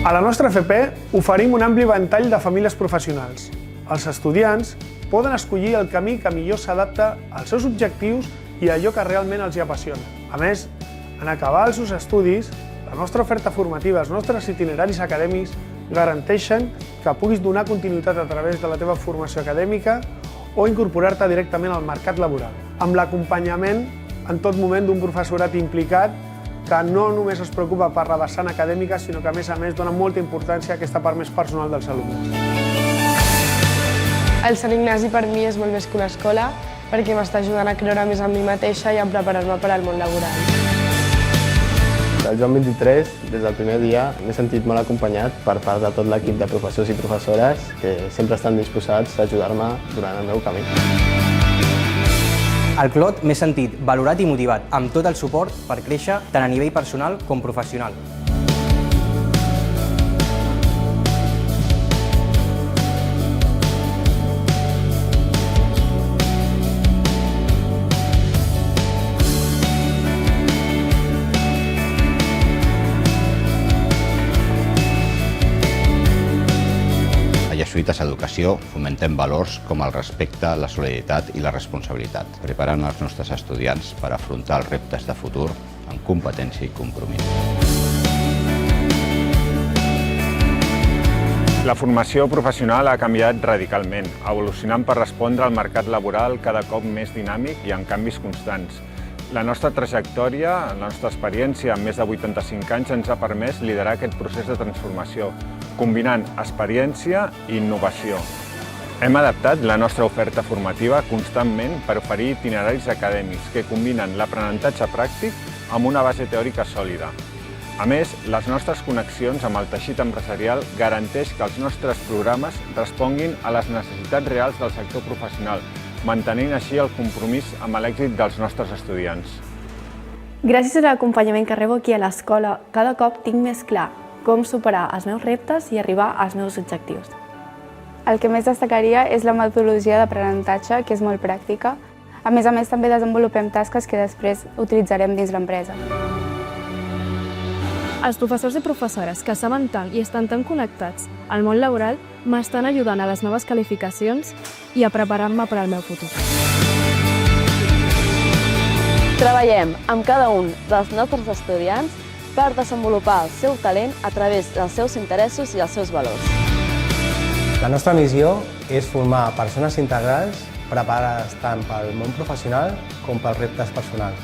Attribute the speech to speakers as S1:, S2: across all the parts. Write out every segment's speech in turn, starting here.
S1: A la nostra FP oferim un ampli ventall de famílies professionals. Els estudiants poden escollir el camí que millor s'adapta als seus objectius i a allò que realment els apassiona. A més, en acabar els seus estudis, la nostra oferta formativa, els nostres itineraris acadèmics garanteixen que puguis donar continuïtat a través de la teva formació acadèmica o incorporar-te directament al mercat laboral, amb l'acompanyament en tot moment d'un professorat implicat que no només es preocupa per la vessant acadèmica, sinó que a més dona molta importància a aquesta part més personal dels alumnes.
S2: El Sant Ignasi per mi és molt més que una escola perquè m'està ajudant a creure més en mi mateixa i a preparar-me per al món laboral.
S3: Del Joan 23, des del primer dia, m'he sentit molt acompanyat per part de tot l'equip de professors i professores que sempre estan disposats a ajudar-me durant el meu camí.
S4: Al Clot m'he sentit valorat i motivat, amb tot el suport per créixer tant a nivell personal com professional.
S5: A Jesuïtes Educació fomentem valors com el respecte, la solidaritat i la responsabilitat, preparant els nostres estudiants per afrontar els reptes de futur amb competència i compromís.
S6: La formació professional ha canviat radicalment, evolucionant per respondre al mercat laboral cada cop més dinàmic i amb canvis constants. La nostra trajectòria, la nostra experiència amb més de 85 anys ens ha permès liderar aquest procés de transformació, combinant experiència i innovació. Hem adaptat la nostra oferta formativa constantment per oferir itineraris acadèmics que combinen l'aprenentatge pràctic amb una base teòrica sòlida. A més, les nostres connexions amb el teixit empresarial garanteix que els nostres programes responguin a les necessitats reals del sector professional, mantenint així el compromís amb l'èxit dels nostres estudiants.
S7: Gràcies a l'acompanyament que rebo aquí a l'escola, cada cop tinc més clar com superar els meus reptes i arribar als meus objectius.
S8: El que més destacaria és la metodologia d'aprenentatge, que és molt pràctica. A més, també desenvolupem tasques que després utilitzarem dins l'empresa.
S9: Els professors i professores que saben tant i estan tan connectats al món laboral m'estan ajudant a les noves qualificacions i a preparar-me per al meu futur.
S10: Treballem amb cada un dels nostres estudiants per desenvolupar el seu talent a través dels seus interessos i els seus valors.
S3: La nostra missió és formar persones integrals preparades tant pel món professional com pels reptes personals.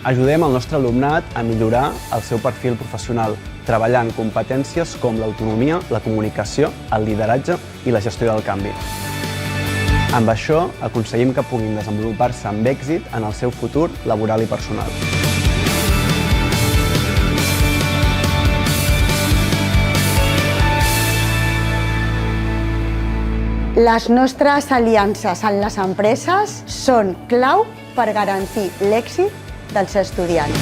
S11: Ajudem el nostre alumnat a millorar el seu perfil professional, treballant competències com l'autonomia, la comunicació, el lideratge i la gestió del canvi. Amb això aconseguim que puguin desenvolupar-se amb èxit en el seu futur laboral i personal.
S12: Les nostres aliances en les empreses són clau per garantir l'èxit dels estudiants.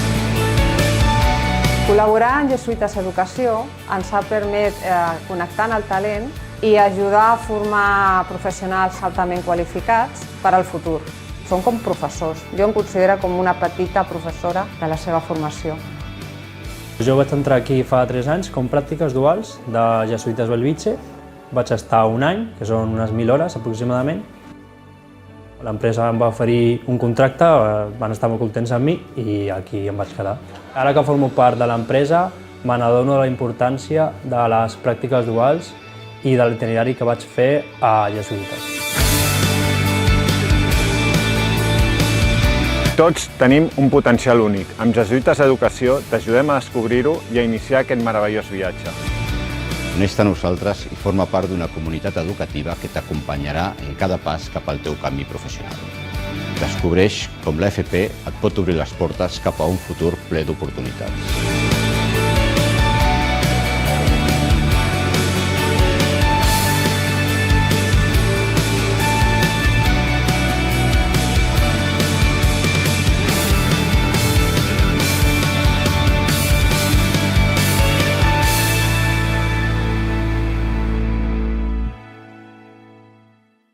S13: Col·laborar en Jesuïtes Educació ens ha permès connectar el talent i ajudar a formar professionals altament qualificats per al futur. Són com professors. Jo em considero com una petita professora de la seva formació.
S14: Jo vaig entrar aquí fa 3 anys com pràctiques duals de Jesuïtes Belvitge. Vaig estar un any, que són unes 1.000 hores aproximadament. L'empresa em va oferir un contracte, van estar molt contents amb mi i aquí em vaig quedar. Ara que formo part de l'empresa, me n'adono de la importància de les pràctiques duals i de l'itinerari que vaig fer a Jesuïtes.
S6: Tots tenim un potencial únic. Amb Jesuïtes Educació t'ajudem a descobrir-ho i a iniciar aquest meravellós viatge.
S5: Uneix-te a nosaltres i forma part d'una comunitat educativa que t'acompanyarà en cada pas cap al teu canvi professional. Descobreix com l'FP et pot obrir les portes cap a un futur ple d'oportunitats.